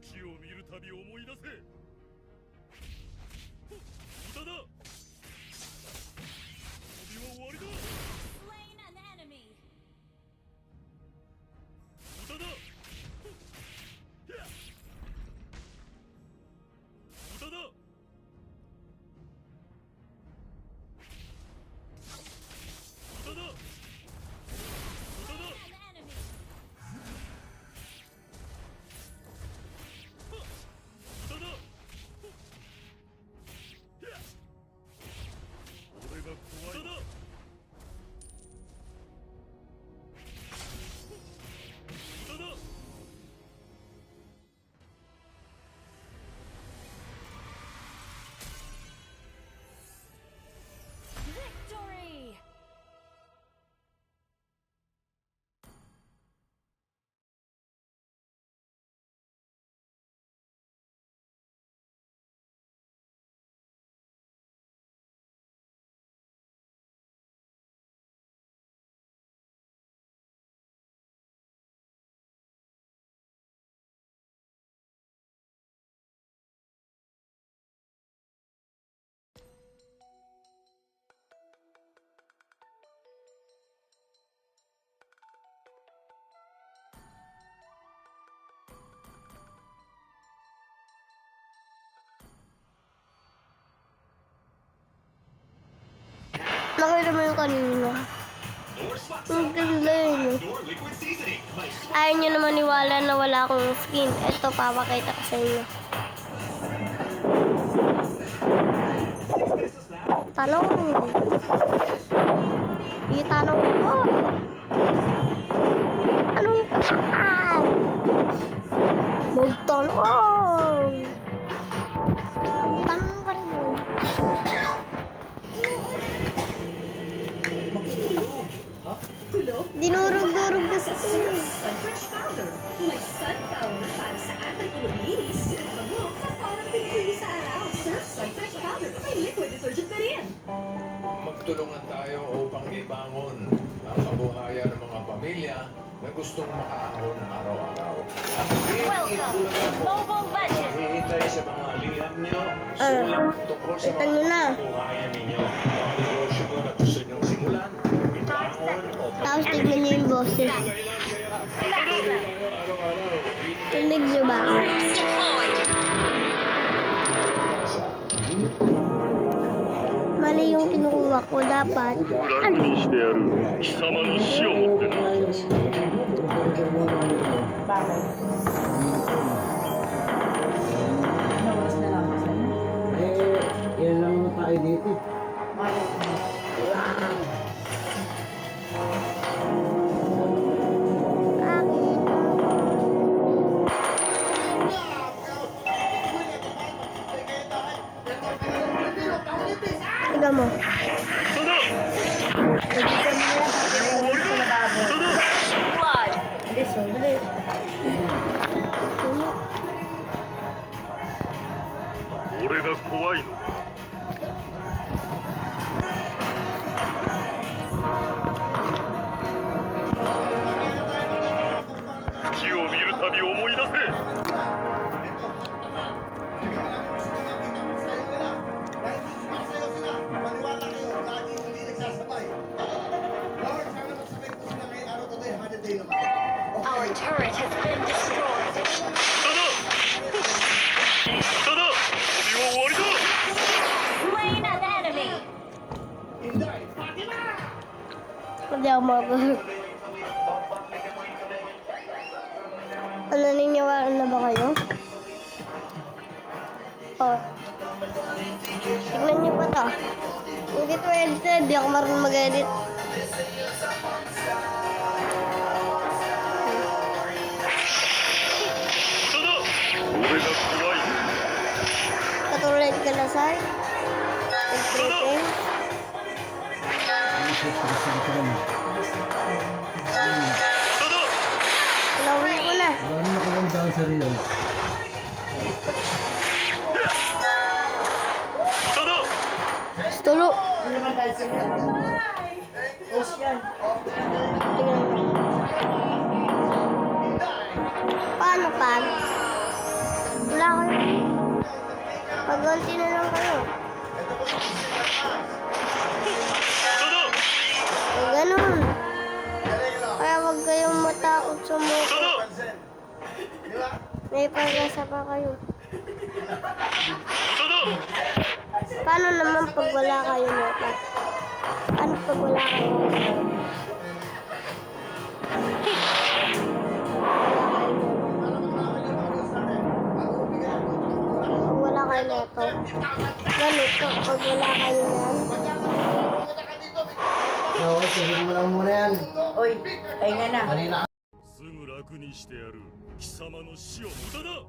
月を見るたび思い出せ。無駄だ。旅は終わりだ。無駄だ。無駄だ。無駄だ。無駄だ。Victory! Nakita mo yung kanina. Ang ganda yun. Ayaw nyo naman maniwala na wala akong skin. Ito, papakita ko sa inyo. Tanong. Itanong ko. Anong saan? Magtanong. Tanong ka rin mo. Dinurog-durog na sa Fresh powder. May sunflower para sa ating iluminis. Magmok na parang pinili sa araw. Surf Sun Fresh powder. May liquid detergent na rin. Magtulungan tayo upang ibangon ang kabuhayan ng mga pamilya na gustong makaahon araw-araw. At Welcome, Mobile Legends! hihintay sa mga liham niyo, sulat tungkol sa Ito nyo na. mga kabuhayan ninyo. Ang negosyo ko na gusto niyong simulan, ibangon o Tapos tignan nyo yung boses. Tulig nyo ba? Mali yung kinukuha ko. Dapat. 恨にしてやる。貴様の死をもってな。 Yan lang naman tayo dito. Tignan mo. 無駄だ。旅は終わりだ。無駄だ。 Blood!俺が怖いのか。月を見るたび思い出せ。 Our turret has been destroyed. 無駄だ。旅は終わりだ。 Slain an enemy! Hindi ako makapag. Naniniwala na ba kayo? Oh. Tignan niyo pa to. Hindi to edited. Di ako marunong mag-edit. Katulad ka na, Sar. Nag-tripping. Lawin ko na. Wala na kalang down sa real. Tulo. Paano pa? wala kayo. Pagganti na lang kayo. Ganun. Kaya wag kayong matakot sumuko. May pag-asa pa kayo. Paano naman pag wala kayo nota? Paano pag wala kayo nota? Pag wala kayo nota. Ganito, pag wala kayo nota. Okay, sabihin mo lang muna yan. Uy, pahinga na. Kanina すぐ楽にしてやる貴様の死を無駄だ